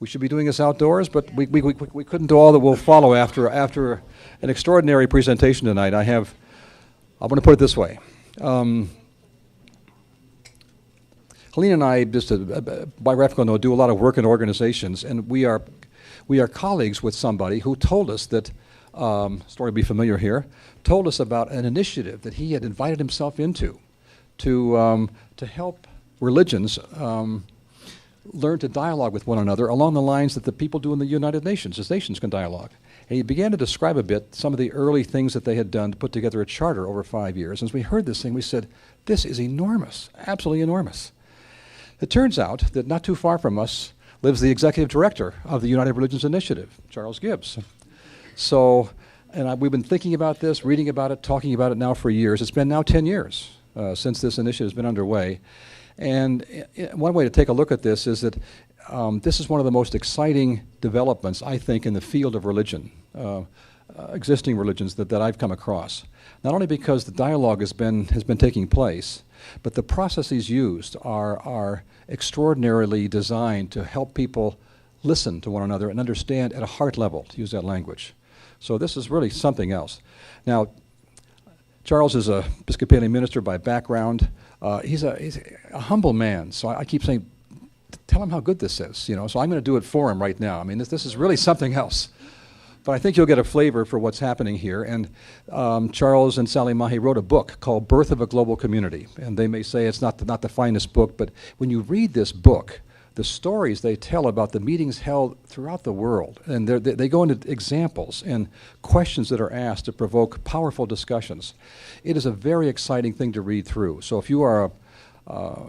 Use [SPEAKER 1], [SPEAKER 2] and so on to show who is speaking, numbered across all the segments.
[SPEAKER 1] We should be doing this outdoors, but we couldn't do all that will follow after an extraordinary presentation tonight. I'm going to put it this way. Helene and I, just a biographical note, do a lot of work in organizations, and we are colleagues with somebody who told us that, story will be familiar here, told us about an initiative that he had invited himself into to help religions learn to dialogue with one another along the lines that the people do in the United Nations, as nations can dialogue. And he began to describe a bit some of the early things that they had done to put together a charter over 5 years. As we heard this thing, we said, this is enormous, absolutely enormous. It turns out that not too far from us lives the executive director of the United Religions Initiative, Charles Gibbs. So, we've been thinking about this, reading about it, talking about it now for years. It's been now 10 years since this initiative has been underway. And one way to take a look at this is that this is one of the most exciting developments, I think, in the field of religion, existing religions that I've come across. Not only because the dialogue has been taking place, but the processes used are extraordinarily designed to help people listen to one another and understand at a heart level, to use that language. So this is really something else. Now, Charles is a Episcopalian minister by background. He's a humble man, so I keep saying, tell him how good this is, So I'm going to do it for him right now. I mean, this is really something else. But I think you'll get a flavor for what's happening here. And Charles and Sally Mahi wrote a book called Birth of a Global Community. And they may say it's not the finest book, but when you read this book, the stories they tell about the meetings held throughout the world, and they go into examples and questions that are asked to provoke powerful discussions. It is a very exciting thing to read through. So if you are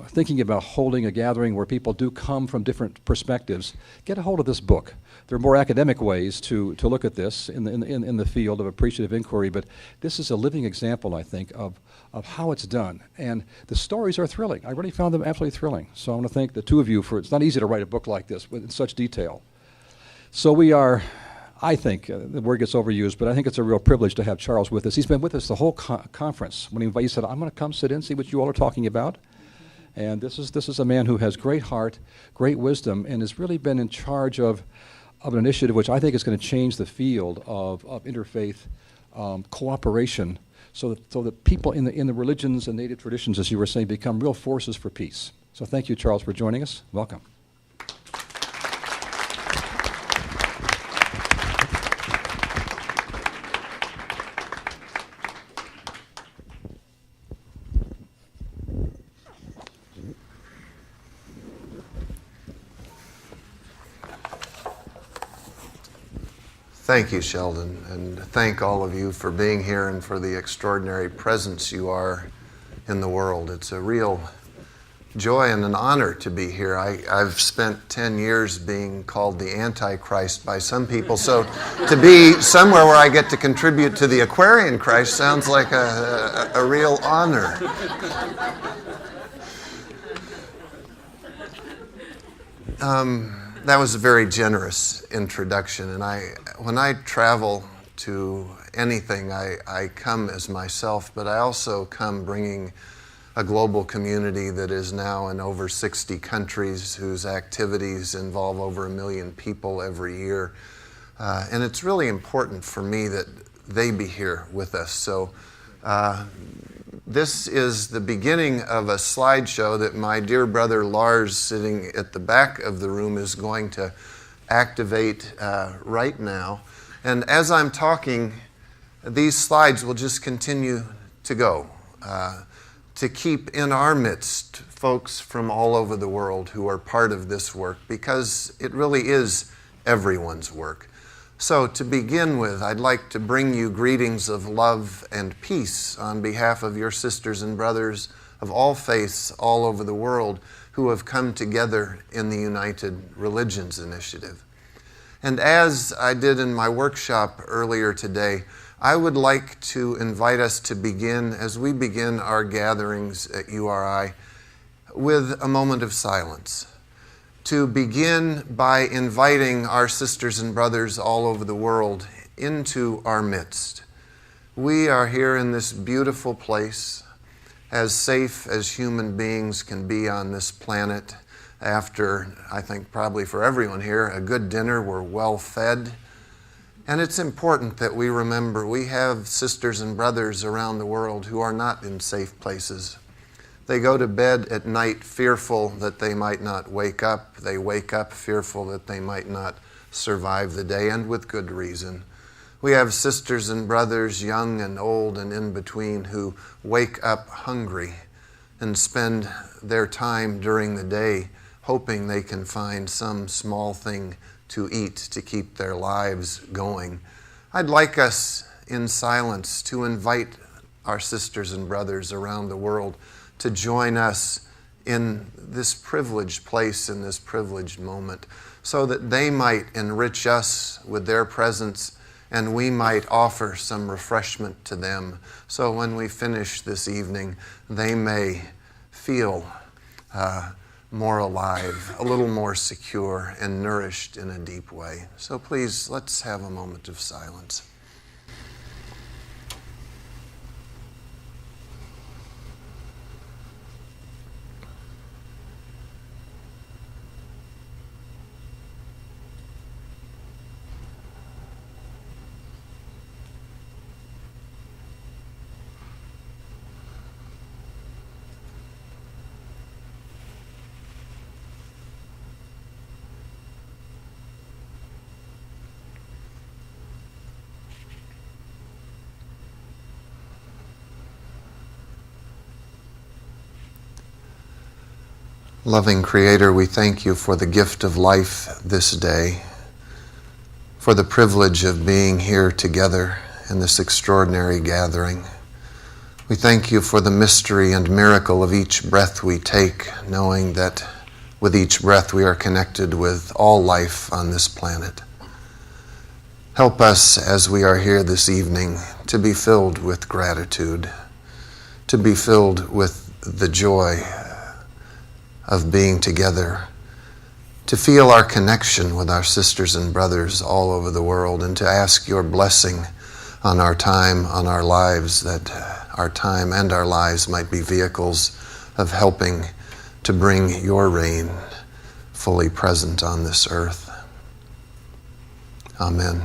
[SPEAKER 1] thinking about holding a gathering where people do come from different perspectives, get a hold of this book. There are more academic ways to look at this in the field of appreciative inquiry, but this is a living example, I think, of how it's done. And the stories are thrilling. I really found them absolutely thrilling. So I want to thank the two of you for, it's not easy to write a book like this in such detail. So we are, I think, the word gets overused, but I think it's a real privilege to have Charles with us. He's been with us the whole conference. When he said, I'm going to come sit in, see what you all are talking about. And this is a man who has great heart, great wisdom, and has really been in charge of an initiative which I think is going to change the field of interfaith cooperation, so that people in the religions and native traditions, as you were saying, become real forces for peace. So thank you, Charles, for joining us. Welcome.
[SPEAKER 2] Thank you, Sheldon, and thank all of you for being here and for the extraordinary presence you are in the world. It's a real joy and an honor to be here. I've spent 10 years being called the Antichrist by some people, so to be somewhere where I get to contribute to the Aquarian Christ sounds like a real honor. That was a very generous introduction, and when I travel to anything, I come as myself, but I also come bringing a global community that is now in over 60 countries, whose activities involve over 1 million people every year. And it's really important for me that they be here with us. So this is the beginning of a slideshow that my dear brother Lars, sitting at the back of the room, is going to activate right now. And as I'm talking, these slides will just continue to go, to keep in our midst folks from all over the world who are part of this work, because it really is everyone's work. So to begin with, I'd like to bring you greetings of love and peace on behalf of your sisters and brothers of all faiths all over the world who have come together in the United Religions Initiative. And as I did in my workshop earlier today, I would like to invite us to begin, as we begin our gatherings at URI, with a moment of silence. To begin by inviting our sisters and brothers all over the world into our midst. We are here in this beautiful place, as safe as human beings can be on this planet, after, I think probably for everyone here, a good dinner. We're well fed. And it's important that we remember we have sisters and brothers around the world who are not in safe places. They go to bed at night fearful that they might not wake up. They wake up fearful that they might not survive the day, and with good reason. We have sisters and brothers, young and old and in between, who wake up hungry and spend their time during the day hoping they can find some small thing to eat to keep their lives going. I'd like us in silence to invite our sisters and brothers around the world to join us in this privileged place, in this privileged moment, so that they might enrich us with their presence and we might offer some refreshment to them. So when we finish this evening, they may feel more alive, a little more secure, and nourished in a deep way. So please, let's have a moment of silence. Loving Creator, we thank you for the gift of life this day, for the privilege of being here together in this extraordinary gathering. We thank you for the mystery and miracle of each breath we take, knowing that with each breath we are connected with all life on this planet. Help us as we are here this evening to be filled with gratitude, to be filled with the joy of being together, to feel our connection with our sisters and brothers all over the world, and to ask your blessing on our time, on our lives, that our time and our lives might be vehicles of helping to bring your reign fully present on this earth. Amen.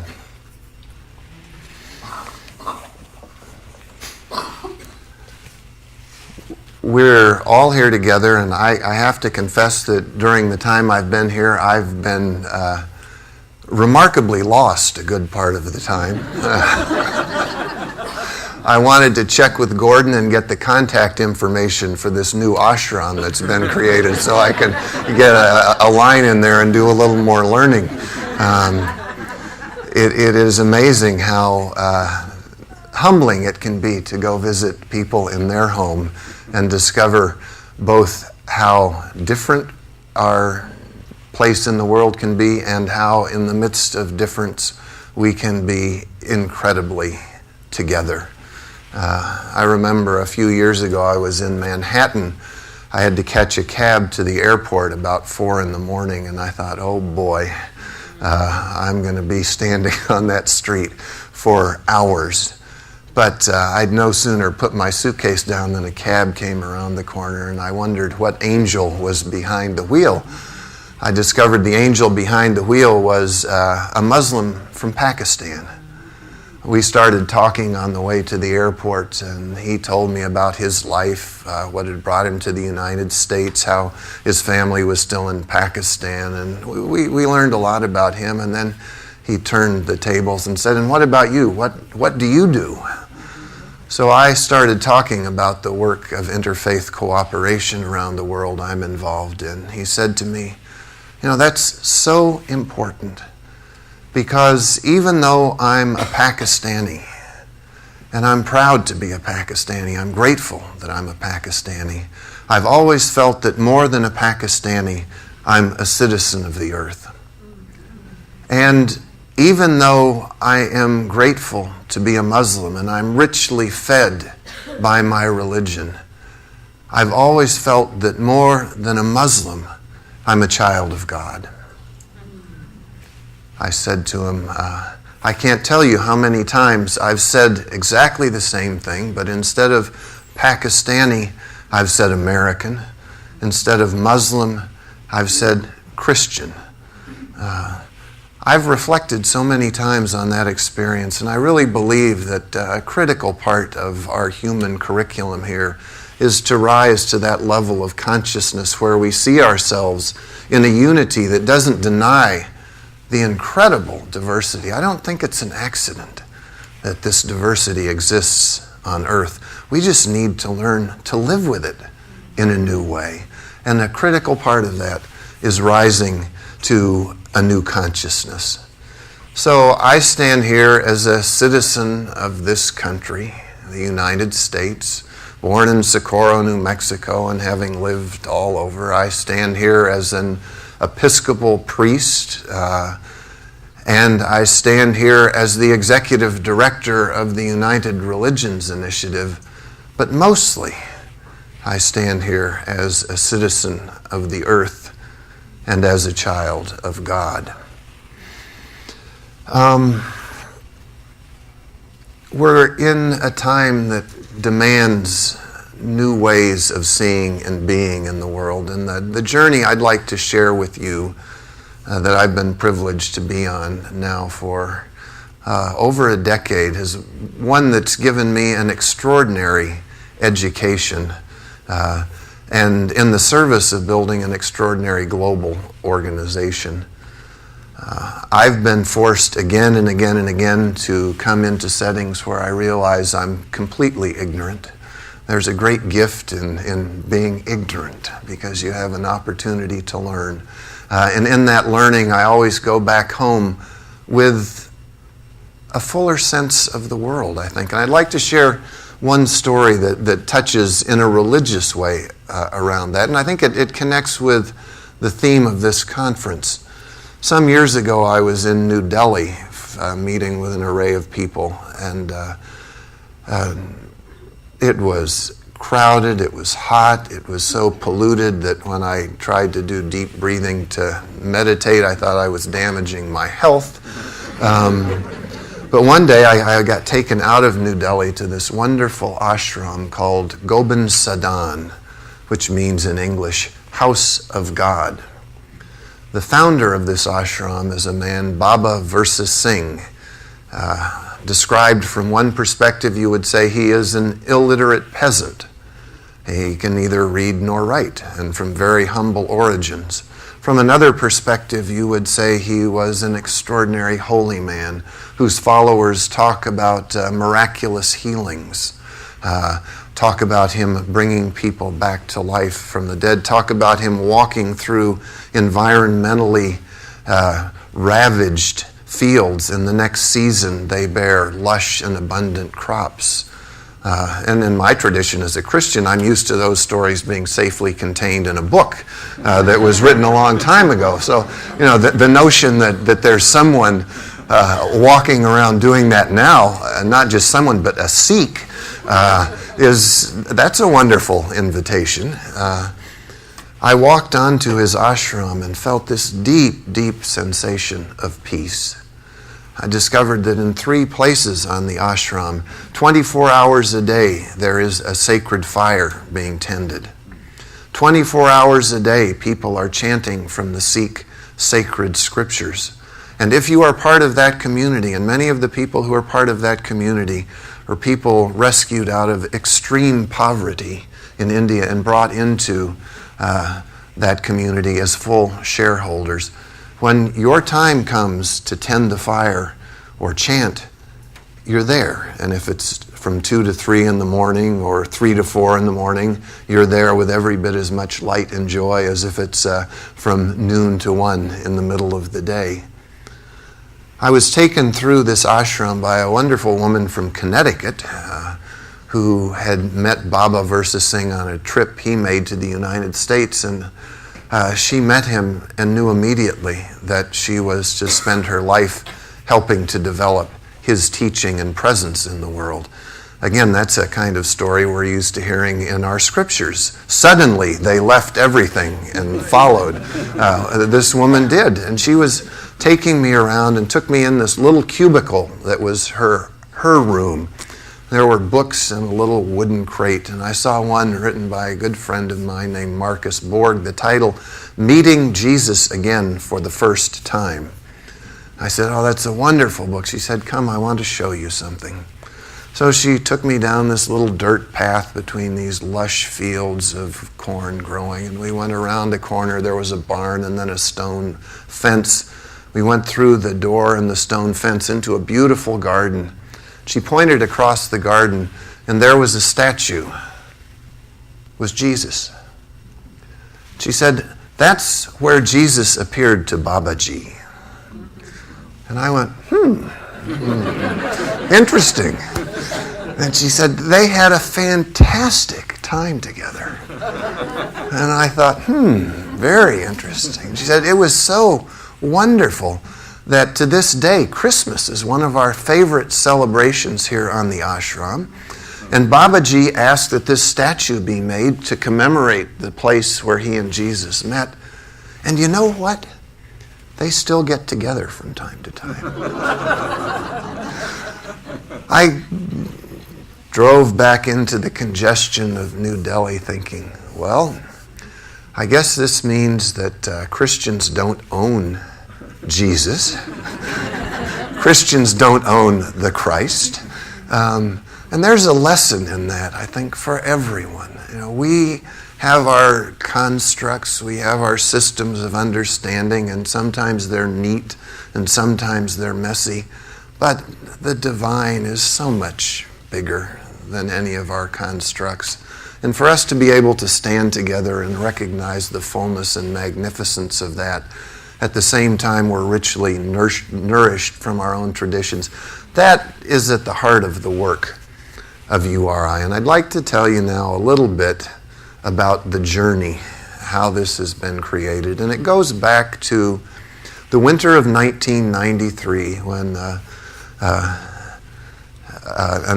[SPEAKER 2] We're all here together, and I have to confess that during the time I've been here, I've been remarkably lost a good part of the time. I wanted to check with Gordon and get the contact information for this new ashram that's been created so I could get a line in there and do a little more learning. It is amazing how humbling it can be to go visit people in their home and discover both how different our place in the world can be and how in the midst of difference we can be incredibly together. I remember a few years ago I was in Manhattan. I had to catch a cab to the airport about 4 a.m, and I thought, oh boy, I'm going to be standing on that street for hours. But I'd no sooner put my suitcase down than a cab came around the corner, and I wondered what angel was behind the wheel. I discovered the angel behind the wheel was a Muslim from Pakistan. We started talking on the way to the airport, and he told me about his life, what had brought him to the United States, how his family was still in Pakistan, and we learned a lot about him. And then he turned the tables and said, "And what about you? What do you do?" So I started talking about the work of interfaith cooperation around the world I'm involved in. He said to me, "You know, that's so important, because even though I'm a Pakistani, and I'm proud to be a Pakistani, I'm grateful that I'm a Pakistani, I've always felt that more than a Pakistani, I'm a citizen of the earth. And even though I am grateful to be a Muslim and I'm richly fed by my religion, I've always felt that more than a Muslim, I'm a child of God." I said to him, I can't tell you how many times I've said exactly the same thing, but instead of Pakistani, I've said American. Instead of Muslim, I've said Christian. I've reflected so many times on that experience, and I really believe that a critical part of our human curriculum here is to rise to that level of consciousness where we see ourselves in a unity that doesn't deny the incredible diversity. I don't think it's an accident that this diversity exists on earth. We just need to learn to live with it in a new way. And a critical part of that is rising to a new consciousness. So I stand here as a citizen of this country, the United States, born in Socorro, New Mexico, and having lived all over. I stand here as an Episcopal priest, and I stand here as the executive director of the United Religions Initiative, but mostly I stand here as a citizen of the earth and as a child of God. We're in a time that demands new ways of seeing and being in the world, and the journey I'd like to share with you that I've been privileged to be on now for over a decade is one that's given me an extraordinary education and in the service of building an extraordinary global organization. I've been forced again and again and again to come into settings where I realize I'm completely ignorant. There's a great gift in being ignorant because you have an opportunity to learn. And in that learning, I always go back home with a fuller sense of the world, I think. And I'd like to share one story that touches in a religious way around that. And I think it connects with the theme of this conference. Some years ago, I was in New Delhi meeting with an array of people, and it was crowded, it was hot, it was so polluted that when I tried to do deep breathing to meditate, I thought I was damaging my health. But one day I got taken out of New Delhi to this wonderful ashram called Gobind Sadan, which means in English, House of God. The founder of this ashram is a man, Baba Versa Singh. Described from one perspective, you would say he is an illiterate peasant. He can neither read nor write, and from very humble origins. From another perspective, you would say he was an extraordinary holy man whose followers talk about miraculous healings, talk about him bringing people back to life from the dead, talk about him walking through environmentally ravaged fields, and the next season they bear lush and abundant crops. And in my tradition as a Christian, I'm used to those stories being safely contained in a book that was written a long time ago. So, the notion that there's someone walking around doing that now, not just someone, but a Sikh, that's a wonderful invitation. I walked onto his ashram and felt this deep, deep sensation of peace. I discovered that in 3 places on the ashram, 24 hours a day, there is a sacred fire being tended. 24 hours a day, people are chanting from the Sikh sacred scriptures. And if you are part of that community, and many of the people who are part of that community are people rescued out of extreme poverty in India and brought into that community as full shareholders. When your time comes to tend the fire or chant, you're there. And if it's from 2 to 3 in the morning or 3 to 4 in the morning, you're there with every bit as much light and joy as if it's from noon to 1 in the middle of the day. I was taken through this ashram by a wonderful woman from Connecticut who had met Baba Versa Singh on a trip he made to the United States, and she met him and knew immediately that she was to spend her life helping to develop his teaching and presence in the world. Again, that's a kind of story we're used to hearing in our scriptures. Suddenly, they left everything and followed. This woman did, and she was taking me around and took me in this little cubicle that was her room. There were books in a little wooden crate, and I saw one written by a good friend of mine named Marcus Borg, the title, Meeting Jesus Again for the First Time. I said, oh, that's a wonderful book. She said, come, I want to show you something. So she took me down this little dirt path between these lush fields of corn growing, and we went around a corner. There was a barn and then a stone fence. We went through the door and the stone fence into a beautiful garden. She pointed across the garden, and there was a statue. It was Jesus. She said, that's where Jesus appeared to Babaji. And I went, interesting. And she said, they had a fantastic time together. And I thought, very interesting. She said, it was so wonderful that to this day, Christmas is one of our favorite celebrations here on the ashram. And Babaji asked that this statue be made to commemorate the place where he and Jesus met. And you know what? They still get together from time to time. I drove back into the congestion of New Delhi thinking, well, I guess this means that Christians don't own Jesus. Christians don't own the Christ. And there's a lesson in that, I think, for everyone. You know, we have our constructs, we have our systems of understanding, and sometimes they're neat and sometimes they're messy. But the divine is so much bigger than any of our constructs. And for us to be able to stand together and recognize the fullness and magnificence of that, at the same time we're richly nourished from our own traditions, that is at the heart of the work of URI. And I'd like to tell you now a little bit about the journey, how this has been created. And it goes back to the winter of 1993 when an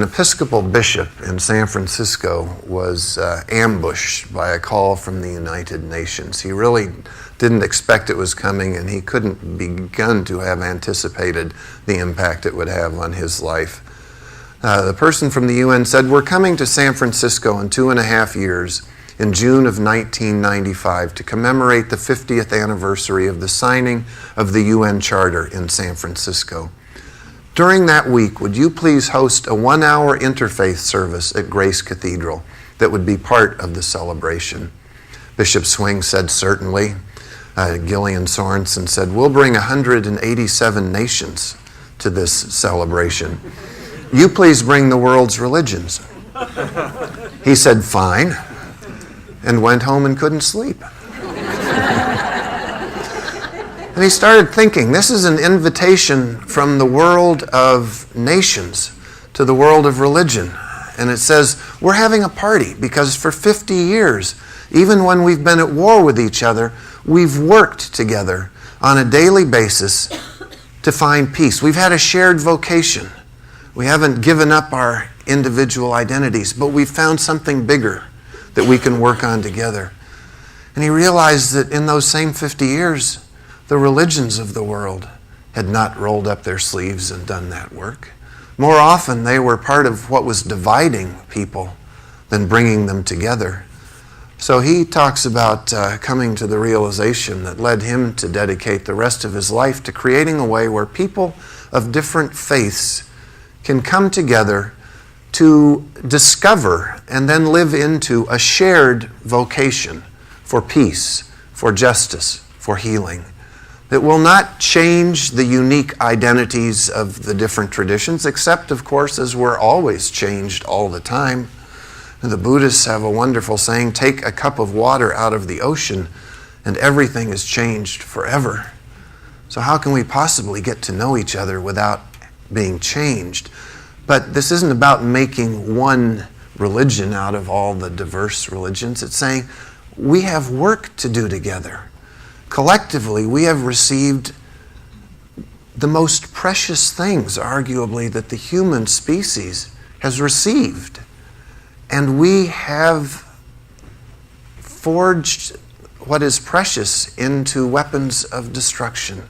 [SPEAKER 2] Episcopal bishop in San Francisco was ambushed by a call from the United Nations. He really didn't expect it was coming, and he couldn't begin to have anticipated the impact it would have on his life. The person from the UN said, we're coming to San Francisco in 2.5 years, in June of 1995, to commemorate the 50th anniversary of the signing of the UN Charter in San Francisco. During that week, would you please host a 1-hour interfaith service at Grace Cathedral that would be part of the celebration? Bishop Swing said, certainly. Gillian Sorensen said, we'll bring 187 nations to this celebration. You please bring the world's religions. He said, fine, and went home and couldn't sleep. And he started thinking, this is an invitation from the world of nations to the world of religion. And it says, we're having a party because for 50 years, even when we've been at war with each other, we've worked together on a daily basis to find peace. We've had a shared vocation. We haven't given up our individual identities, but we've found something bigger that we can work on together. And he realized that in those same 50 years, the religions of the world had not rolled up their sleeves and done that work. More often, they were part of what was dividing people than bringing them together. So he talks about coming to the realization that led him to dedicate the rest of his life to creating a way where people of different faiths can come together to discover and then live into a shared vocation for peace, for justice, for healing, that will not change the unique identities of the different traditions, except, of course, as we're always changed all the time. And the Buddhists have a wonderful saying, take a cup of water out of the ocean and everything is changed forever. So how can we possibly get to know each other without being changed? But this isn't about making one religion out of all the diverse religions. It's saying we have work to do together. Collectively, we have received the most precious things, arguably, that the human species has received. And we have forged what is precious into weapons of destruction.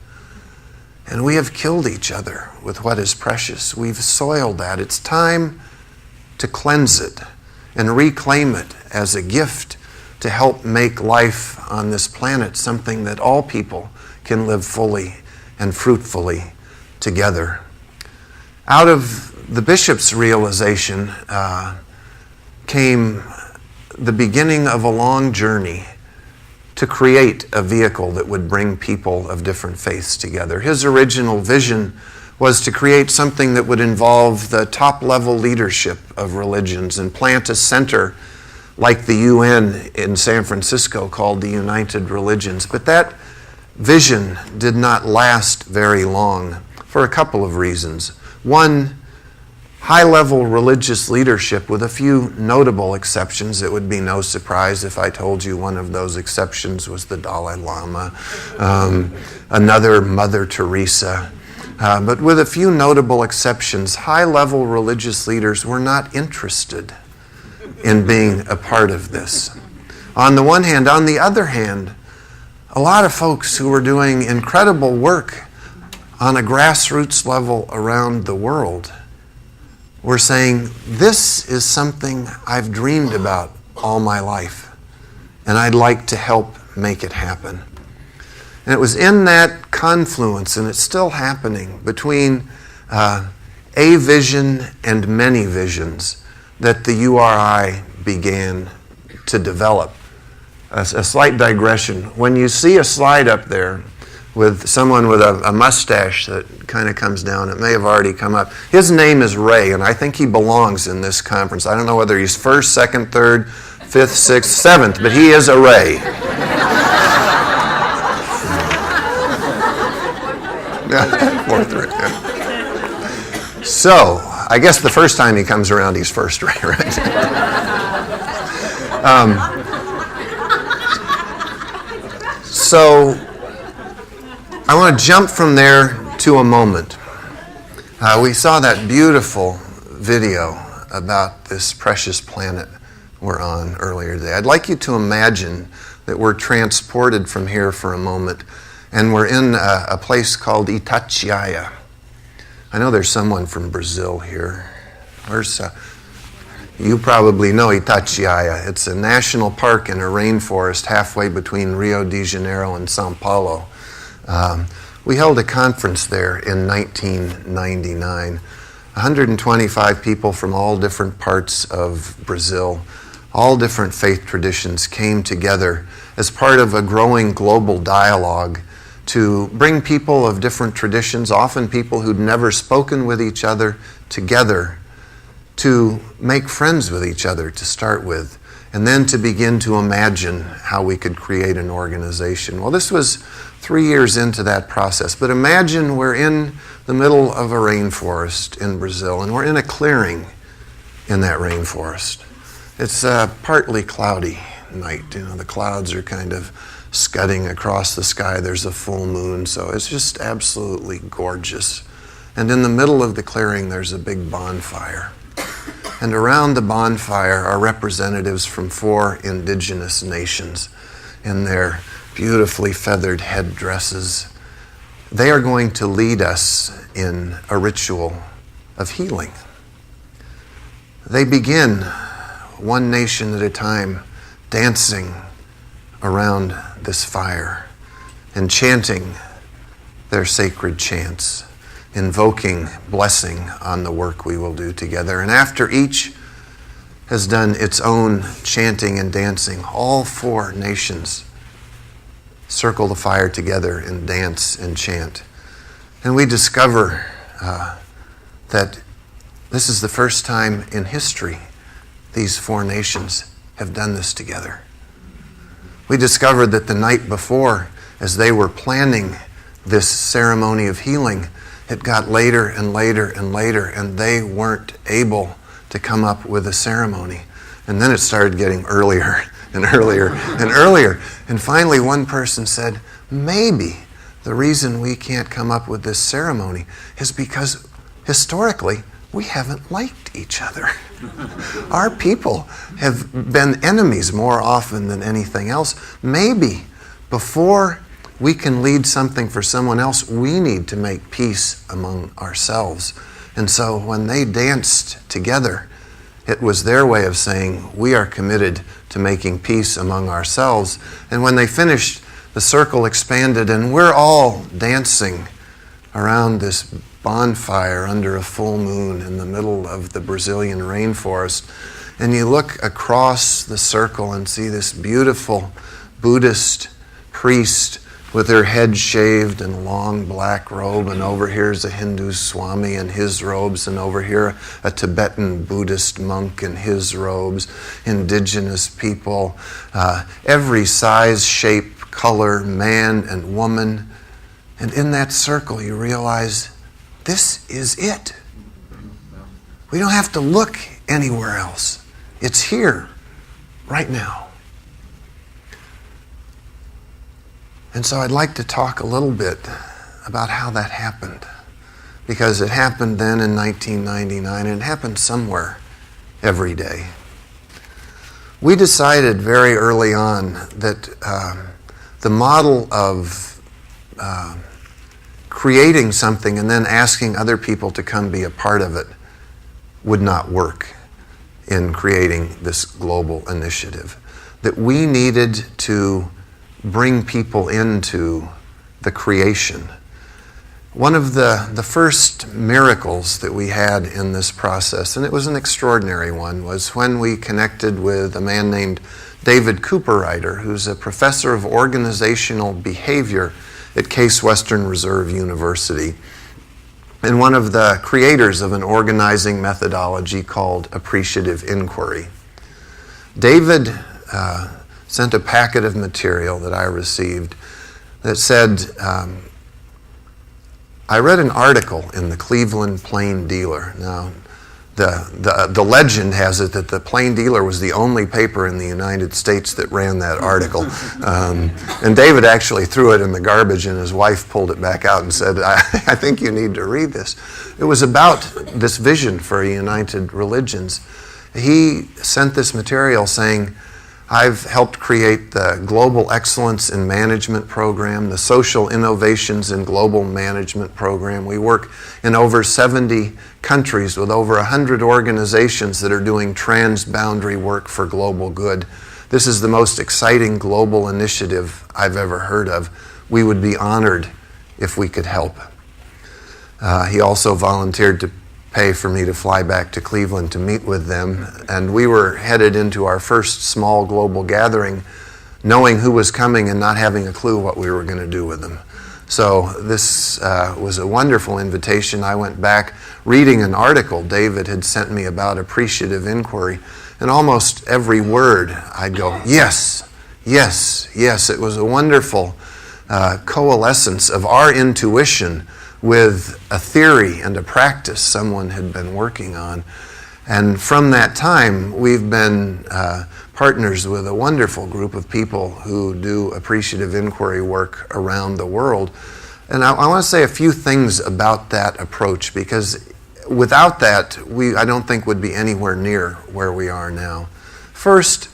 [SPEAKER 2] And we have killed each other with what is precious. We've soiled that. It's time to cleanse it and reclaim it as a gift to help make life on this planet something that all people can live fully and fruitfully together. Out of the bishop's realization came the beginning of a long journey to create a vehicle that would bring people of different faiths together. His original vision was to create something that would involve the top-level leadership of religions and plant a center like the UN in San Francisco called the United Religions. But that vision did not last very long for a couple of reasons. One, high-level religious leadership with a few notable exceptions. It would be no surprise if I told you one of those exceptions was the Dalai Lama, another Mother Teresa. But with a few notable exceptions, high-level religious leaders were not interested in being a part of this. On the one hand. On the other hand, a lot of folks who were doing incredible work on a grassroots level around the world were saying, this is something I've dreamed about all my life, and I'd like to help make it happen. And it was in that confluence, and it's still happening, between a vision and many visions that the URI began to develop. A slight digression. When you see a slide up there with someone with a mustache that kind of comes down, it may have already come up. His name is Ray, and I think he belongs in this conference. I don't know whether he's first, second, third, fifth, sixth, seventh, but he is a Ray. Fourth Ray. Yeah. So, I guess the first time he comes around, he's first Ray, right? So, I want to jump from there to a moment. We saw that beautiful video about this precious planet we're on earlier today. I'd like you to imagine that we're transported from here for a moment, and we're in a place called Itatiaia. I know there's someone from Brazil here. You probably know Itatiaia. It's a national park in a rainforest halfway between Rio de Janeiro and Sao Paulo. We held a conference there in 1999. 125 people from all different parts of Brazil, all different faith traditions came together as part of a growing global dialogue to bring people of different traditions, often people who'd never spoken with each other, together to make friends with each other to start with, and then to begin to imagine how we could create an organization. Well, this was 3 years into that process, but imagine we're in the middle of a rainforest in Brazil, and we're in a clearing in that rainforest. It's a partly cloudy night. You know, the clouds are kind of scudding across the sky. There's a full moon, so it's just absolutely gorgeous. And in the middle of the clearing, there's a big bonfire. And around the bonfire are representatives from 4 indigenous nations in their beautifully feathered headdresses. They are going to lead us in a ritual of healing. They begin, one nation at a time, dancing around this fire and chanting their sacred chants, invoking blessing on the work we will do together. And after each has done its own chanting and dancing, all 4 nations circle the fire together and dance and chant. And we discover that this is the first time in history these 4 nations have done this together. We discovered that the night before, as they were planning this ceremony of healing, it got later and later and later, and they weren't able to come up with a ceremony. And then it started getting earlier and earlier and earlier. And finally, one person said, maybe the reason we can't come up with this ceremony is because historically we haven't liked each other. Our people have been enemies more often than anything else. Maybe before we can lead something for someone else, we need to make peace among ourselves. And so when they danced together It was their way of saying, we are committed to making peace among ourselves. And when they finished, the circle expanded, and we're all dancing around this bonfire under a full moon in the middle of the Brazilian rainforest. And you look across the circle and see this beautiful Buddhist priest with her head shaved in a long black robe, and over here's a Hindu Swami in his robes, and over here a Tibetan Buddhist monk in his robes, indigenous people, every size, shape, color, man and woman. And in that circle you realize this is it. We don't have to look anywhere else. It's here, right now. And so I'd like to talk a little bit about how that happened. Because it happened then in 1999, and it happened somewhere every day. We decided very early on that the model of creating something and then asking other people to come be a part of it would not work in creating this global initiative. That we needed to bring people into the creation. One of the first miracles that we had in this process, and it was an extraordinary one, was when we connected with a man named David Cooperrider, who's a professor of organizational behavior at Case Western Reserve University, and one of the creators of an organizing methodology called appreciative inquiry. David sent a packet of material that I received that said, I read an article in the Cleveland Plain Dealer. Now, the legend has it that the Plain Dealer was the only paper in the United States that ran that article. And David actually threw it in the garbage, and his wife pulled it back out and said, I think you need to read this. It was about this vision for united religions. He sent this material saying, I've helped create the Global Excellence in Management program, the Social Innovations in Global Management program. We work in over 70 countries with over 100 organizations that are doing transboundary work for global good. This is the most exciting global initiative I've ever heard of. We would be honored if we could help. He also volunteered to pay for me to fly back to Cleveland to meet with them. And we were headed into our first small global gathering, knowing who was coming and not having a clue what we were going to do with them. So this was a wonderful invitation. I went back reading an article David had sent me about appreciative inquiry. And almost every word I'd go, yes, yes, yes. It was a wonderful coalescence of our intuition with a theory and a practice someone had been working on. And from that time, we've been partners with a wonderful group of people who do appreciative inquiry work around the world. And I want to say a few things about that approach, because without that, I don't think would be anywhere near where we are now. First,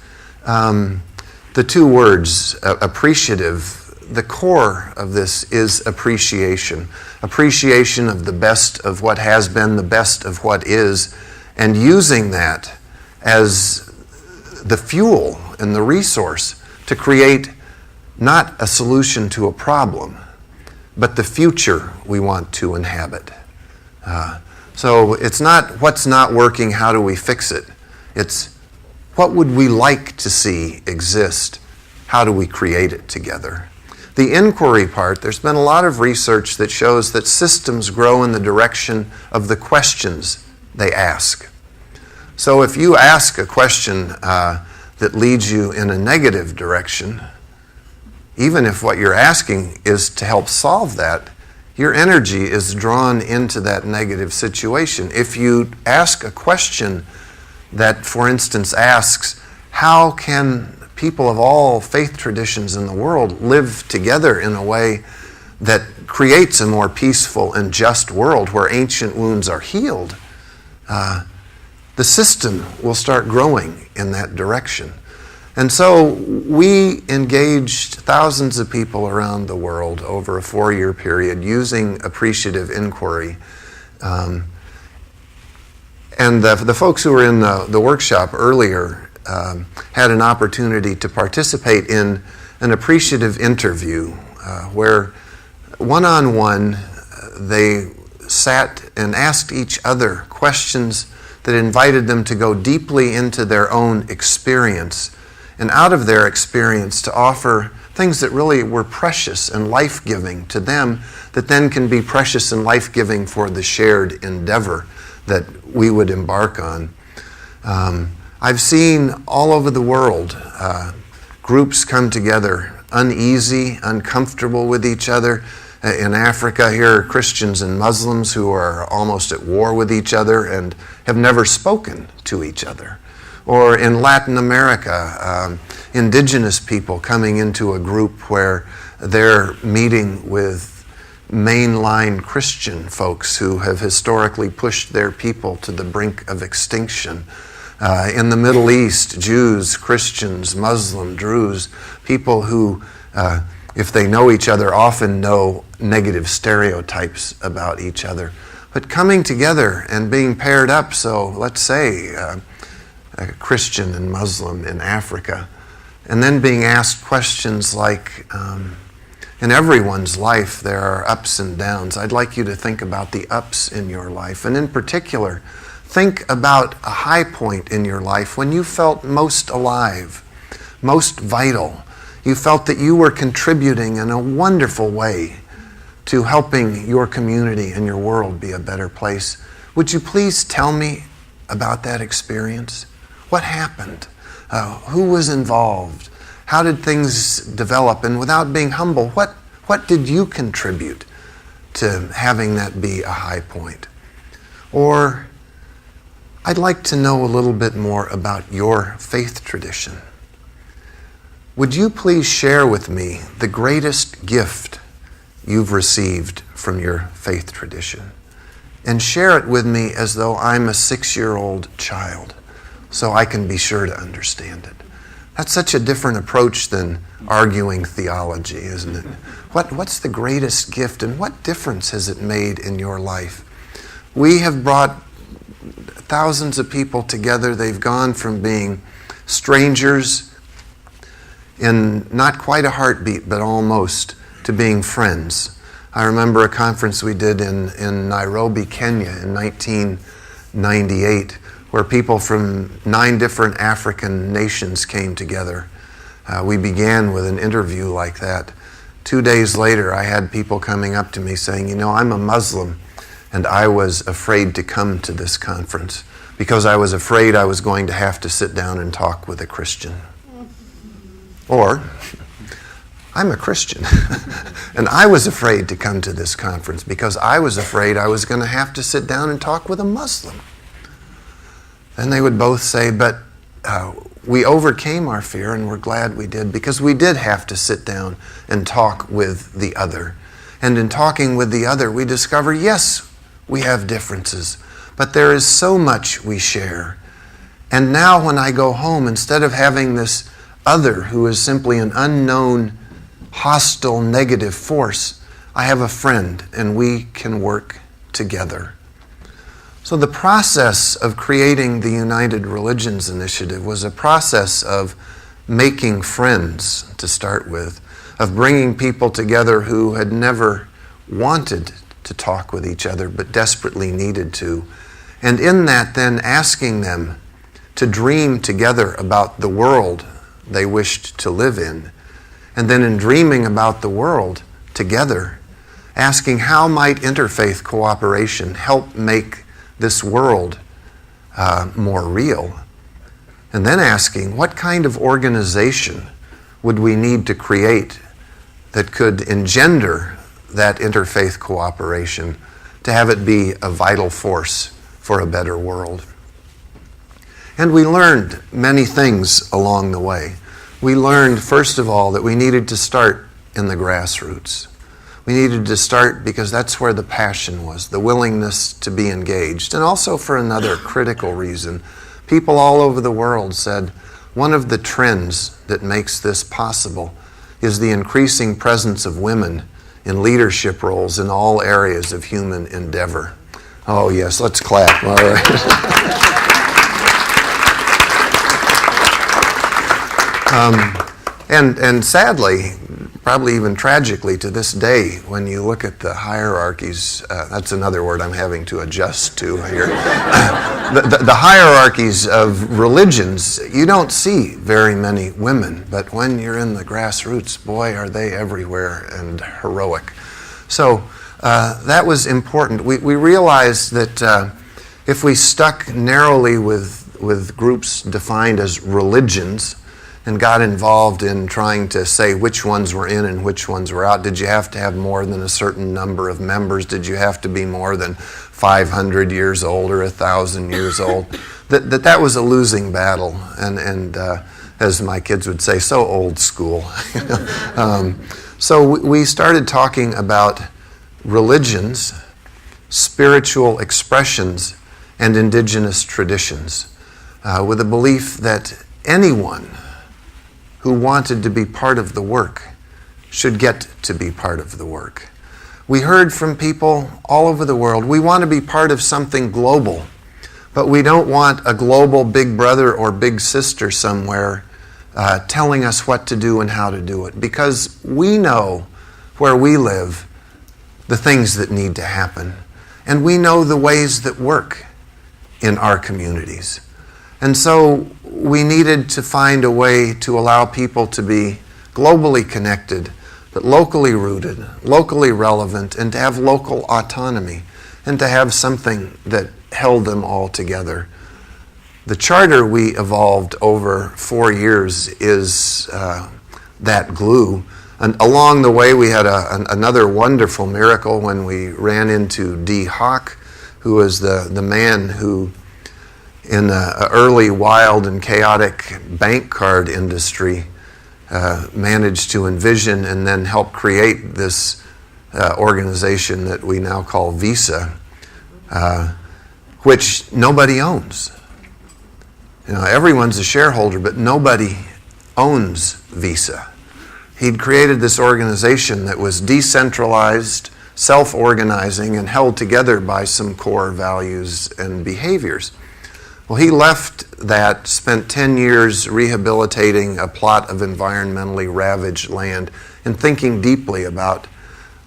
[SPEAKER 2] the two words, appreciative. The core of this is appreciation. Appreciation of the best of what has been, the best of what is, and using that as the fuel and the resource to create not a solution to a problem, but the future we want to inhabit. So it's not what's not working, how do we fix it? It's what would we like to see exist? How do we create it together? The inquiry part, there's been a lot of research that shows that systems grow in the direction of the questions they ask. So if you ask a question that leads you in a negative direction, even if what you're asking is to help solve that, your energy is drawn into that negative situation. If you ask a question that, for instance, asks, how can people of all faith traditions in the world live together in a way that creates a more peaceful and just world where ancient wounds are healed, the system will start growing in that direction. And so we engaged thousands of people around the world over a 4-year period using appreciative inquiry. And the folks who were in the workshop earlier had an opportunity to participate in an appreciative interview where one-on-one they sat and asked each other questions that invited them to go deeply into their own experience, and out of their experience to offer things that really were precious and life-giving to them that then can be precious and life-giving for the shared endeavor that we would embark on. I've seen all over the world groups come together, uneasy, uncomfortable with each other. In Africa, here are Christians and Muslims who are almost at war with each other and have never spoken to each other. Or in Latin America, indigenous people coming into a group where they're meeting with mainline Christian folks who have historically pushed their people to the brink of extinction. In the Middle East, Jews, Christians, Muslim, Druze, people who, if they know each other, often know negative stereotypes about each other. But coming together and being paired up, so let's say a Christian and Muslim in Africa, and then being asked questions like, in everyone's life there are ups and downs. I'd like you to think about the ups in your life, and in particular, think about a high point in your life when you felt most alive, most vital. You felt that you were contributing in a wonderful way to helping your community and your world be a better place. Would you please tell me about that experience? What happened? Who was involved? How did things develop? And without being humble, what did you contribute to having that be a high point? Or, I'd like to know a little bit more about your faith tradition. Would you please share with me the greatest gift you've received from your faith tradition? And share it with me as though I'm a 6-year-old child, so I can be sure to understand it. That's such a different approach than arguing theology, isn't it? What's the greatest gift, and what difference has it made in your life? We have brought thousands of people together. They've gone from being strangers in not quite a heartbeat, but almost, to being friends. I remember a conference we did in Nairobi, Kenya in 1998, where people from 9 different African nations came together. We began with an interview like that. 2 days later, I had people coming up to me saying, I'm a Muslim, and I was afraid to come to this conference because I was afraid I was going to have to sit down and talk with a Christian. Or, I'm a Christian, and I was afraid to come to this conference because I was afraid I was going to have to sit down and talk with a Muslim. And they would both say, but we overcame our fear, and we're glad we did, because we did have to sit down and talk with the other. And in talking with the other, we discover, yes, we have differences, but there is so much we share. And now when I go home, instead of having this other who is simply an unknown, hostile, negative force, I have a friend, and we can work together. So the process of creating the United Religions Initiative was a process of making friends to start with, of bringing people together who had never wanted to talk with each other but desperately needed to. And in that, then asking them to dream together about the world they wished to live in. And then in dreaming about the world together, asking how might interfaith cooperation help make this world more real. And then asking what kind of organization would we need to create that could engender that interfaith cooperation to have it be a vital force for a better world. And we learned many things along the way. We learned, first of all, that we needed to start in the grassroots. We needed to start because that's where the passion was, the willingness to be engaged. And also for another critical reason, people all over the world said one of the trends that makes this possible is the increasing presence of women in leadership roles in all areas of human endeavor. Oh yes, let's clap. All right. And sadly, probably even tragically to this day, when you look at the hierarchies, that's another word I'm having to adjust to here, the hierarchies of religions, you don't see very many women, but when you're in the grassroots, boy, are they everywhere and heroic. So that was important. We realized that if we stuck narrowly with groups defined as religions, and got involved in trying to say which ones were in and which ones were out. Did you have to have more than a certain number of members? Did you have to be more than 500 years old or 1,000 years old? That was a losing battle, and as my kids would say, so old school. So we started talking about religions, spiritual expressions, and indigenous traditions, with a belief that anyone who wanted to be part of the work should get to be part of the work. We heard from people all over the world, we want to be part of something global, but we don't want a global big brother or big sister somewhere telling us what to do and how to do it, because we know where we live the things that need to happen, and we know the ways that work in our communities. And so we needed to find a way to allow people to be globally connected, but locally rooted, locally relevant, and to have local autonomy, and to have something that held them all together. The charter we evolved over 4 years is that glue. And along the way, we had another wonderful miracle when we ran into D. Hawk, who was the man who, in the early wild and chaotic bank card industry, managed to envision and then help create this organization that we now call Visa, which nobody owns. You know, everyone's a shareholder, but nobody owns Visa. He'd created this organization that was decentralized, self-organizing, and held together by some core values and behaviors. Well, he left that, spent 10 years rehabilitating a plot of environmentally ravaged land and thinking deeply about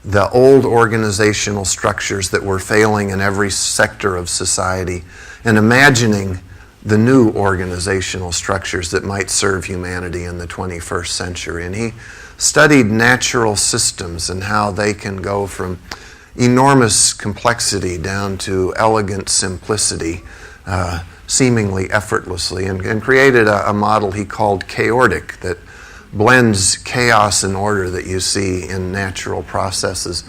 [SPEAKER 2] the old organizational structures that were failing in every sector of society and imagining the new organizational structures that might serve humanity in the 21st century. And he studied natural systems and how they can go from enormous complexity down to elegant simplicity, seemingly effortlessly, and created a model he called chaotic that blends chaos and order that you see in natural processes.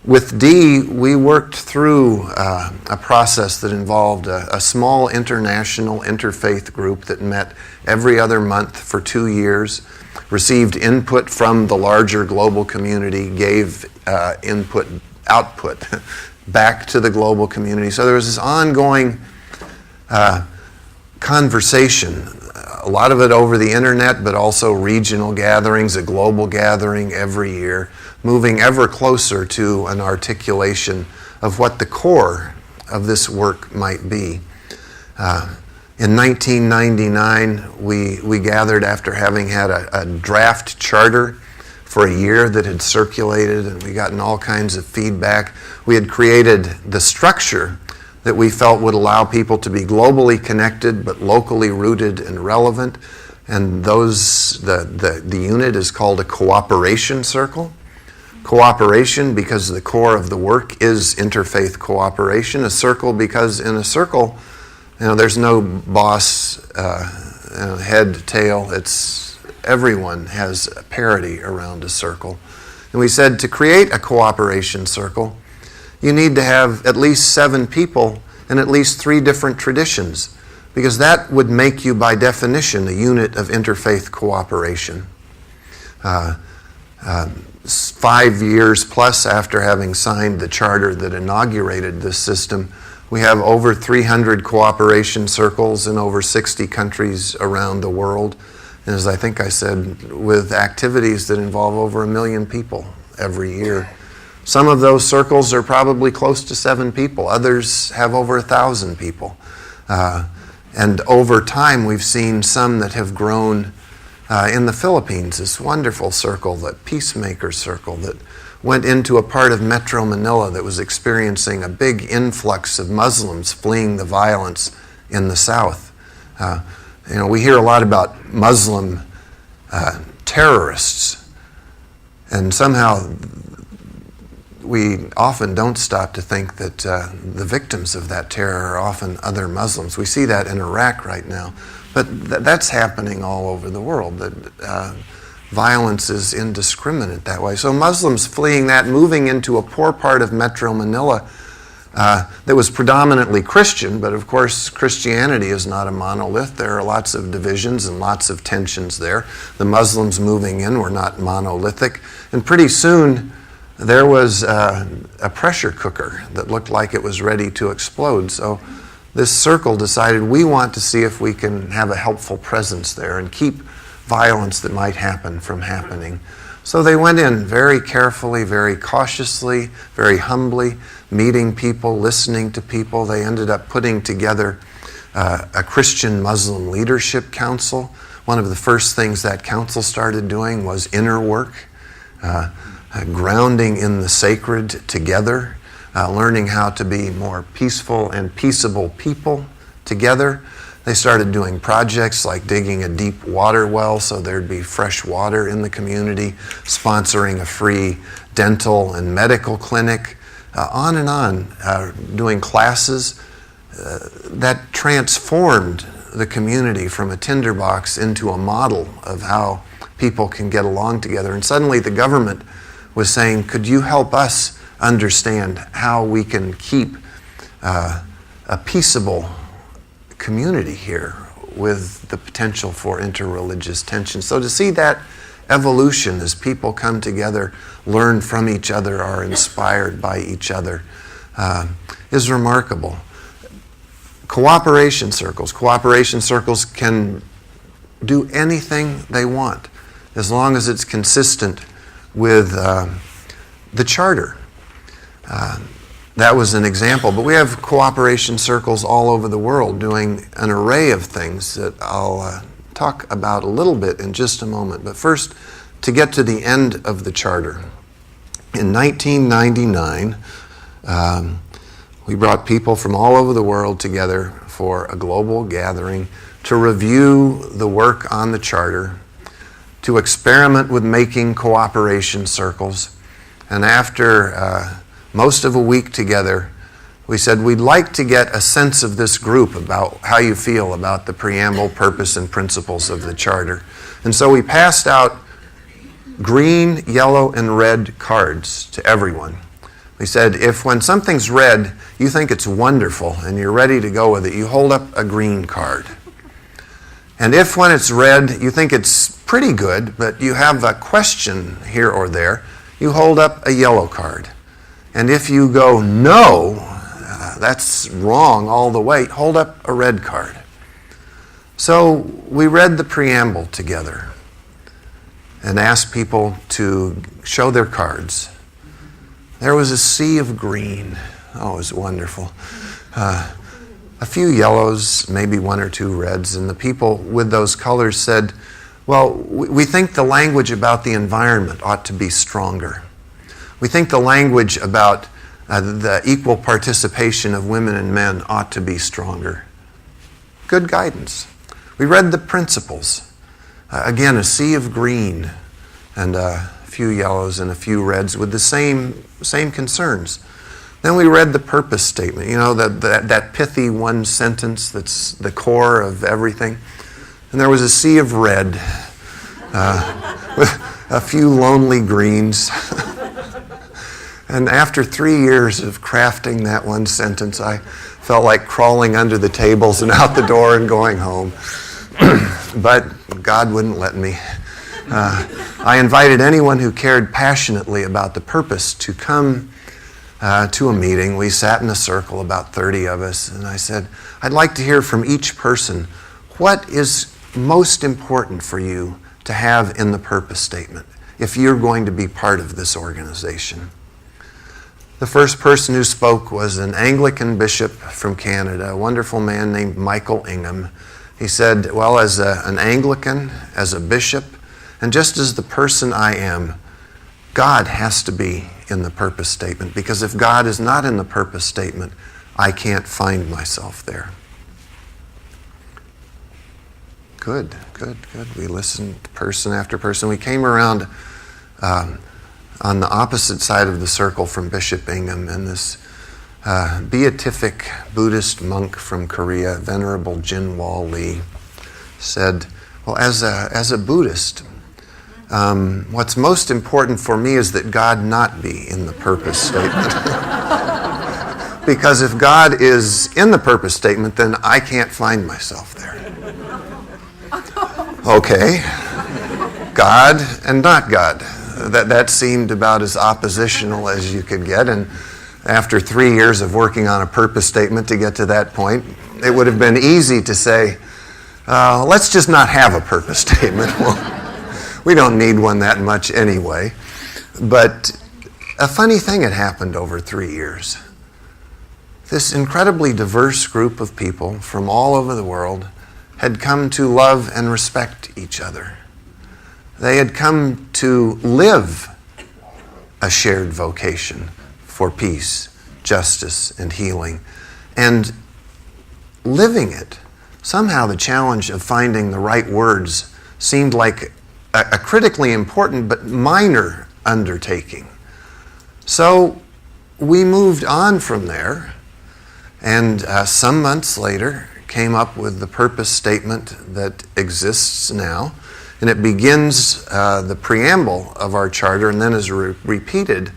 [SPEAKER 2] With Dee, we worked through a process that involved a small international interfaith group that met every other month for 2 years, received input from the larger global community, gave output back to the global community. So there was this ongoing conversation, a lot of it over the internet, but also regional gatherings, a global gathering every year, moving ever closer to an articulation of what the core of this work might be. In 1999, we gathered after having had a draft charter for a year that had circulated, and we gotten all kinds of feedback. We had created the structure that we felt would allow people to be globally connected but locally rooted and relevant. And the unit is called a cooperation circle. Cooperation because the core of the work is interfaith cooperation. A circle because in a circle, there's no boss, head, tail. It's everyone has parity around a circle. And we said to create a cooperation circle, you need to have at least 7 people and at least 3 different traditions, because that would make you, by definition, a unit of interfaith cooperation. 5 years plus after having signed the charter that inaugurated this system, we have over 300 cooperation circles in over 60 countries around the world. And as I think I said, with activities that involve over 1 million people every year. Some of those circles are probably close to 7 people. Others have over 1,000 people. And over time, we've seen some that have grown In the Philippines, this wonderful circle, that peacemaker circle that went into a part of Metro Manila that was experiencing a big influx of Muslims fleeing the violence in the south. We hear a lot about Muslim terrorists, and somehow we often don't stop to think that the victims of that terror are often other Muslims. We see that in Iraq right now, but that's happening all over the world. That violence is indiscriminate that way. So Muslims fleeing that, moving into a poor part of Metro Manila that was predominantly Christian, but of course Christianity is not a monolith. There are lots of divisions and lots of tensions there. The Muslims moving in were not monolithic, and pretty soon there was a pressure cooker that looked like it was ready to explode. So this circle decided, we want to see if we can have a helpful presence there and keep violence that might happen from happening. So they went in very carefully, very cautiously, very humbly, meeting people, listening to people. They ended up putting together a Christian Muslim leadership council. One of the first things that council started doing was inner work, grounding in the sacred together, learning how to be more peaceful and peaceable people together. They started doing projects like digging a deep water well so there'd be fresh water in the community, sponsoring a free dental and medical clinic, on and on, doing classes that transformed the community from a tinderbox into a model of how people can get along together. And suddenly the government was saying, could you help us understand how we can keep a peaceable community here with the potential for interreligious tension? So to see that evolution as people come together, learn from each other, are inspired by each other, is remarkable. Cooperation circles can do anything they want as long as it's consistent with the charter. That was an example, but we have cooperation circles all over the world doing an array of things that I'll talk about a little bit in just a moment. But first, to get to the end of the charter. In 1999, we brought people from all over the world together for a global gathering to review the work on the charter, to experiment with making cooperation circles, and after most of a week together, we said we'd like to get a sense of this group about how you feel about the preamble, purpose, and principles of the charter. And so we passed out green, yellow, and red cards to everyone. We said, if when something's red, you think it's wonderful and you're ready to go with it, you hold up a green card. And if when it's red, you think it's pretty good, but you have a question here or there, you hold up a yellow card. And if you go, no, that's wrong all the way, hold up a red card. So we read the preamble together and asked people to show their cards. There was a sea of green. Oh, it was wonderful. A few yellows, maybe one or two reds, and the people with those colors said, well, we think the language about the environment ought to be stronger. We think the language about the equal participation of women and men ought to be stronger. Good guidance. We read the principles. Again, a sea of green and a few yellows and a few reds with the same concerns. Then we read the purpose statement, that pithy one sentence that's the core of everything. And there was a sea of red with a few lonely greens. And after 3 years of crafting that one sentence, I felt like crawling under the tables and out the door and going home. But God wouldn't let me. I invited anyone who cared passionately about the purpose to come to a meeting. We sat in a circle, about 30 of us, and I said, I'd like to hear from each person, what is most important for you to have in the purpose statement if you're going to be part of this organization? The first person who spoke was an Anglican bishop from Canada, a wonderful man named Michael Ingham. He said, well, as an Anglican, as a bishop, and just as the person I am, God has to be in the purpose statement, because if God is not in the purpose statement, I can't find myself there. Good. We listened person after person. We came around on the opposite side of the circle from Bishop Ingham, and this beatific Buddhist monk from Korea, Venerable Jinwal Lee, said, well, as a Buddhist, what's most important for me is that God not be in the purpose statement. Because if God is in the purpose statement, then I can't find myself there. Okay, God and not God. That seemed about as oppositional as you could get, and after 3 years of working on a purpose statement to get to that point, it would have been easy to say, let's just not have a purpose statement. Well, we don't need one that much anyway. But a funny thing had happened over 3 years. This incredibly diverse group of people from all over the world had come to love and respect each other. They had come to live a shared vocation for peace, justice, and healing. And living it, somehow the challenge of finding the right words seemed like a critically important but minor undertaking. So we moved on from there, and some months later came up with the purpose statement that exists now. And it begins the preamble of our charter and then is repeated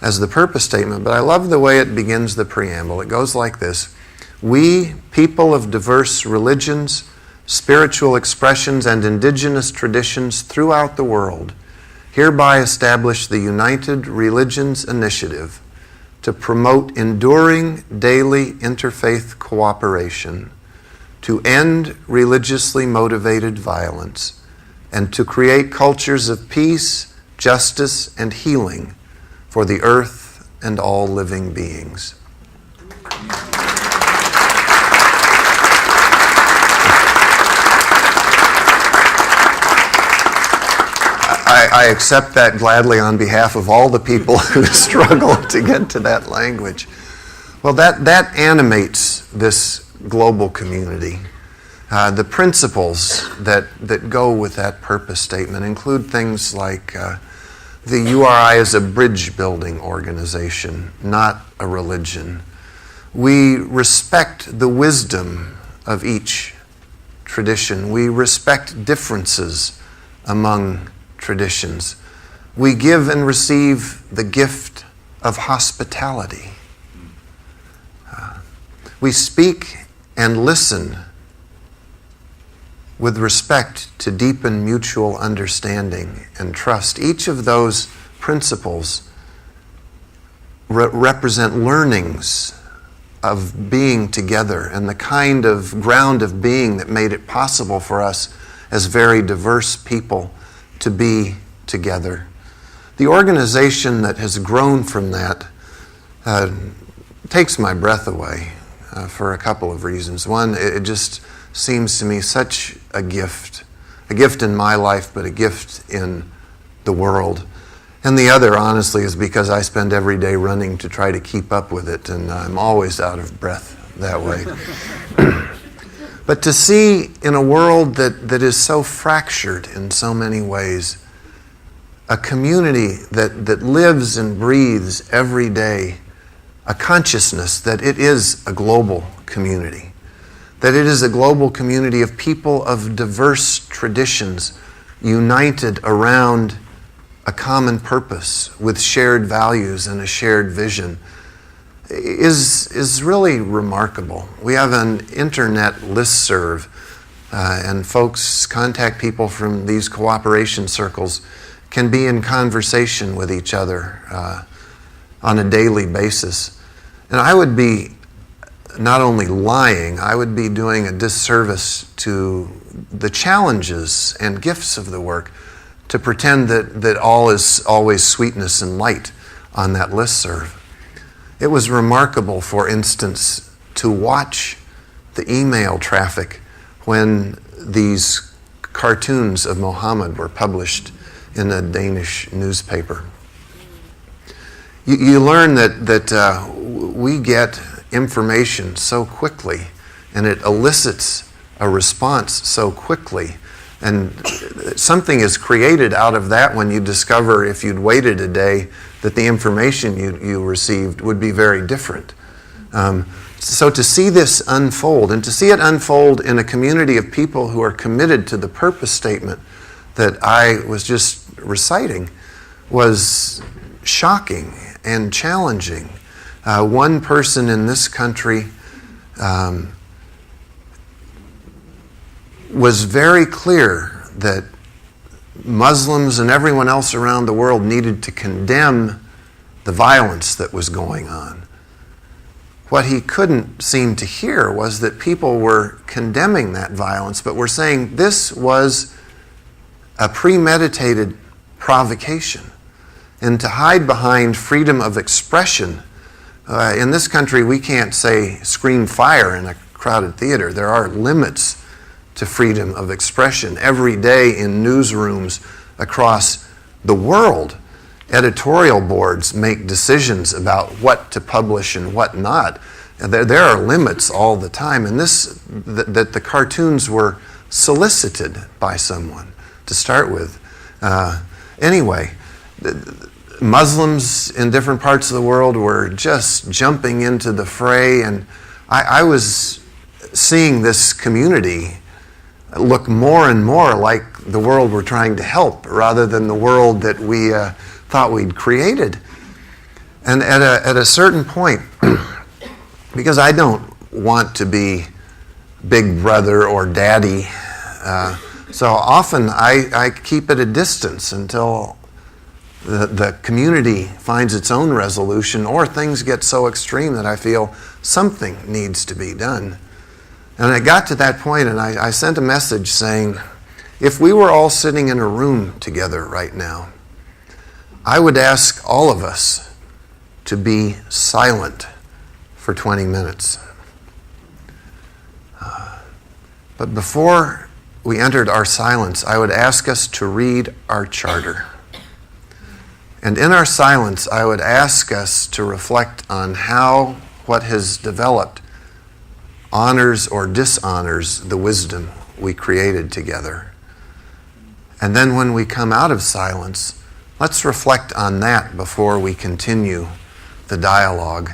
[SPEAKER 2] as the purpose statement. But I love the way it begins the preamble. It goes like this: we, people of diverse religions, spiritual expressions, and indigenous traditions throughout the world, hereby establish the United Religions Initiative to promote enduring daily interfaith cooperation, to end religiously motivated violence, and to create cultures of peace, justice, and healing for the earth and all living beings. I accept that gladly on behalf of all the people who struggle to get to that language. Well, that animates this global community. The principles that go with that purpose statement include things like the URI is a bridge-building organization, not a religion. We respect the wisdom of each tradition. We respect differences among traditions. We give and receive the gift of hospitality. We speak and listen with respect to deepen mutual understanding and trust. Each of those principles represent learnings of being together and the kind of ground of being that made it possible for us as very diverse people to be together. The organization that has grown from that takes my breath away for a couple of reasons. One, it just seems to me such a gift in my life, but a gift in the world. And the other, honestly, is because I spend every day running to try to keep up with it, and I'm always out of breath that way. But to see in a world that is so fractured in so many ways, a community that lives and breathes every day, a consciousness that it is a global community, that it is a global community of people of diverse traditions united around a common purpose with shared values and a shared vision, is really remarkable. We have an internet listserv, and folks contact people from these cooperation circles, can be in conversation with each other on a daily basis. And I would be not only lying, I would be doing a disservice to the challenges and gifts of the work to pretend that all is always sweetness and light on that listserv. It was remarkable, for instance, to watch the email traffic when these cartoons of Muhammad were published in a Danish newspaper. You learn that we get information so quickly, and it elicits a response so quickly. And something is created out of that when you discover, if you'd waited a day, that the information you received would be very different. So to see this unfold, and to see it unfold in a community of people who are committed to the purpose statement that I was just reciting, was shocking and challenging. One person in this country was very clear that Muslims and everyone else around the world needed to condemn the violence that was going on. What he couldn't seem to hear was that people were condemning that violence, but were saying this was a premeditated provocation. And to hide behind freedom of expression, in this country we can't say scream fire in a crowded theater. There are limits to freedom of expression. Every day in newsrooms across the world, editorial boards make decisions about what to publish and what not. And there are limits all the time. And that the cartoons were solicited by someone to start with. Anyway, Muslims in different parts of the world were just jumping into the fray, and I was seeing this community look more and more like the world we're trying to help rather than the world that we thought we'd created. And at a certain point, because I don't want to be big brother or daddy, so often I keep at a distance until the community finds its own resolution, or things get so extreme that I feel something needs to be done. And I got to that point, and I sent a message saying, if we were all sitting in a room together right now, I would ask all of us to be silent for 20 minutes. But before we entered our silence, I would ask us to read our charter. And in our silence, I would ask us to reflect on how what has developed honors or dishonors the wisdom we created together. And then when we come out of silence, let's reflect on that before we continue the dialogue.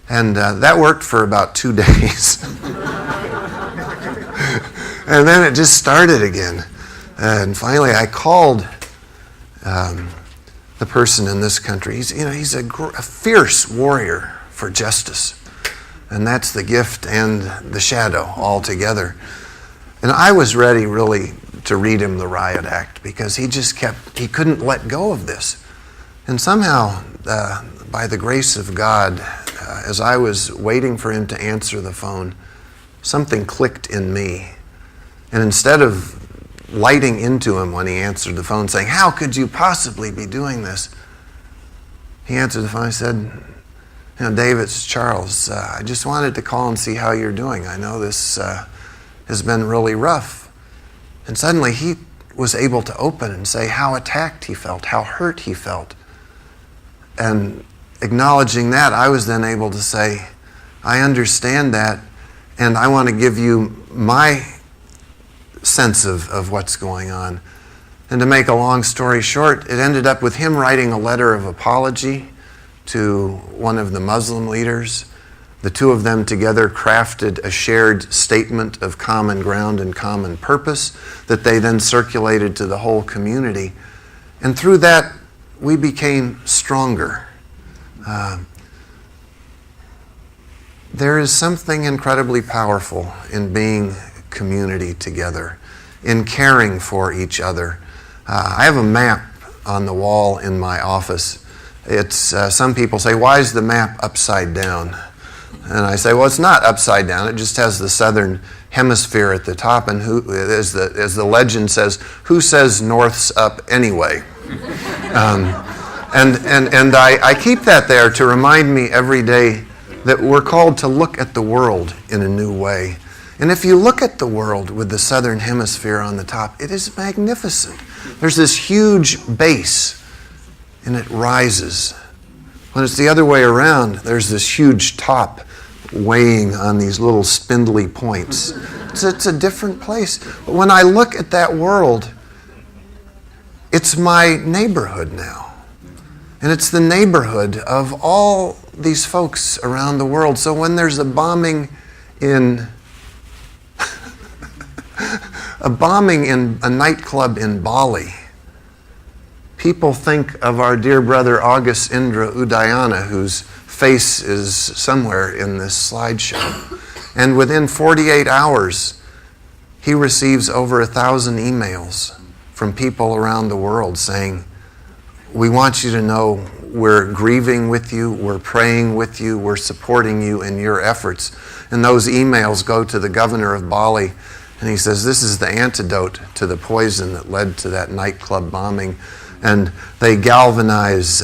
[SPEAKER 2] And that worked for about 2 days. And then it just started again. And finally I called the person in this country. He's a fierce warrior for justice. And that's the gift and the shadow all together. And I was ready really to read him the riot act, because he couldn't let go of this. And somehow, by the grace of God, as I was waiting for him to answer the phone, something clicked in me. And instead of lighting into him when he answered the phone saying, "How could you possibly be doing this?" he answered the phone and said, "Dave, it's Charles. I just wanted to call and see how you're doing. I know this has been really rough." And suddenly he was able to open and say how attacked he felt, how hurt he felt. And acknowledging that, I was then able to say, "I understand that, and I want to give you my sense of what's going on." And to make a long story short, it ended up with him writing a letter of apology to one of the Muslim leaders. The two of them together crafted a shared statement of common ground and common purpose that they then circulated to the whole community. And through that, we became stronger. There is something incredibly powerful in being community together, in caring for each other. I have a map on the wall in my office. It's some people say, "Why is the map upside down?" And I say, well, it's not upside down. It just has the southern hemisphere at the top. And as the legend says, who says north's up anyway? And I keep that there to remind me every day that we're called to look at the world in a new way. And if you look at the world with the southern hemisphere on the top, it is magnificent. There's this huge base, and it rises. When it's the other way around, there's this huge top weighing on these little spindly points. It's a different place. But when I look at that world, it's my neighborhood now. And it's the neighborhood of all these folks around the world. So when there's a bombing in a nightclub in Bali, people think of our dear brother August Indra Udayana, whose face is somewhere in this slideshow. And within 48 hours, he receives over 1,000 emails from people around the world saying, we want you to know we're grieving with you, we're praying with you, we're supporting you in your efforts. And those emails go to the governor of Bali, and he says, this is the antidote to the poison that led to that nightclub bombing. And they galvanize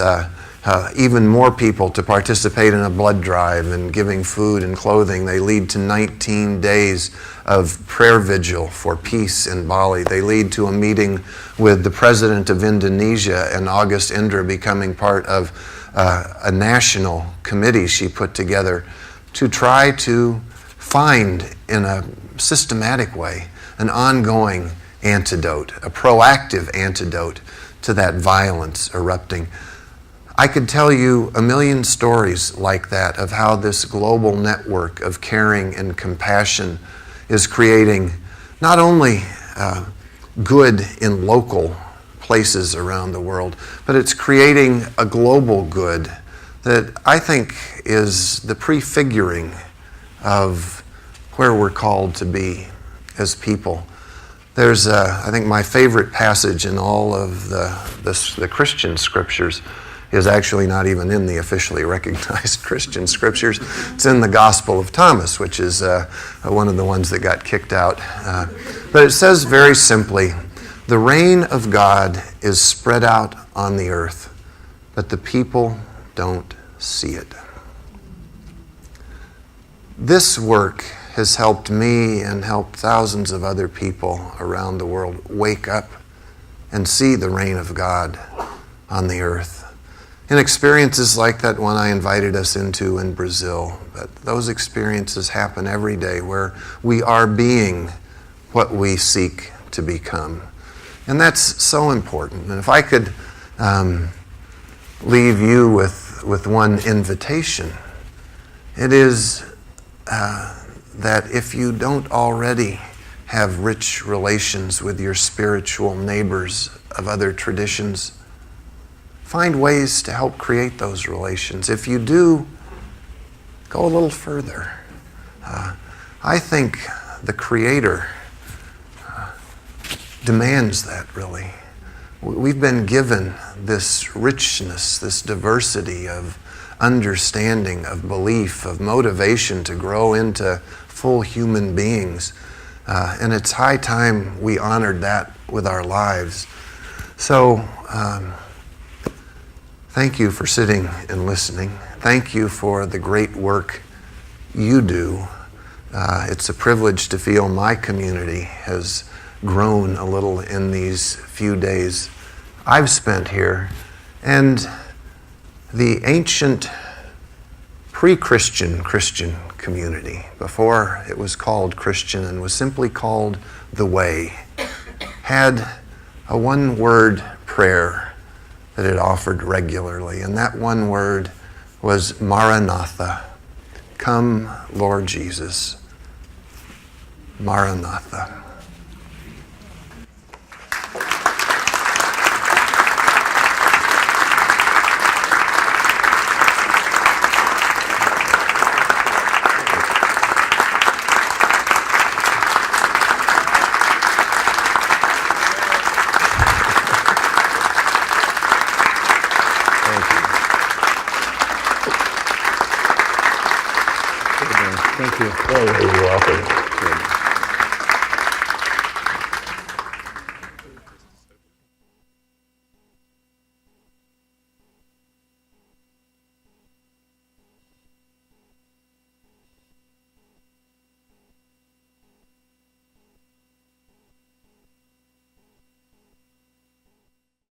[SPEAKER 2] even more people to participate in a blood drive and giving food and clothing. They lead to 19 days of prayer vigil for peace in Bali. They lead to a meeting with the president of Indonesia and August Indra becoming part of a national committee she put together to try to find in a systematic way an ongoing antidote, a proactive antidote to that violence erupting. I could tell you a million stories like that of how this global network of caring and compassion is creating not only good in local places around the world, but it's creating a global good that I think is the prefiguring of where we're called to be as people. There's, I think, my favorite passage in all of the Christian scriptures is actually not even in the officially recognized Christian scriptures. It's in the Gospel of Thomas, which is one of the ones that got kicked out. But it says very simply, the reign of God is spread out on the earth, but the people don't see it. This work has helped me and helped thousands of other people around the world wake up and see the reign of God on the earth. In experiences like that one I invited us into in Brazil, but those experiences happen every day where we are being what we seek to become. And that's so important. And if I could leave you with one invitation, it is that if you don't already have rich relations with your spiritual neighbors of other traditions, find ways to help create those relations. If you do, go a little further. I think the Creator demands that, really. We've been given this richness, this diversity of understanding, of belief, of motivation to grow into full human beings. And it's high time we honored that with our lives. So, thank you for sitting and listening. Thank you for the great work you do. It's a privilege to feel my community has grown a little in these few days I've spent here. And the ancient pre-Christian Christian community, before it was called Christian and was simply called the Way, had a one-word prayer that it offered regularly. And that one word was Maranatha. Come, Lord Jesus. Maranatha.
[SPEAKER 1] Thank you.
[SPEAKER 2] Oh, you're welcome.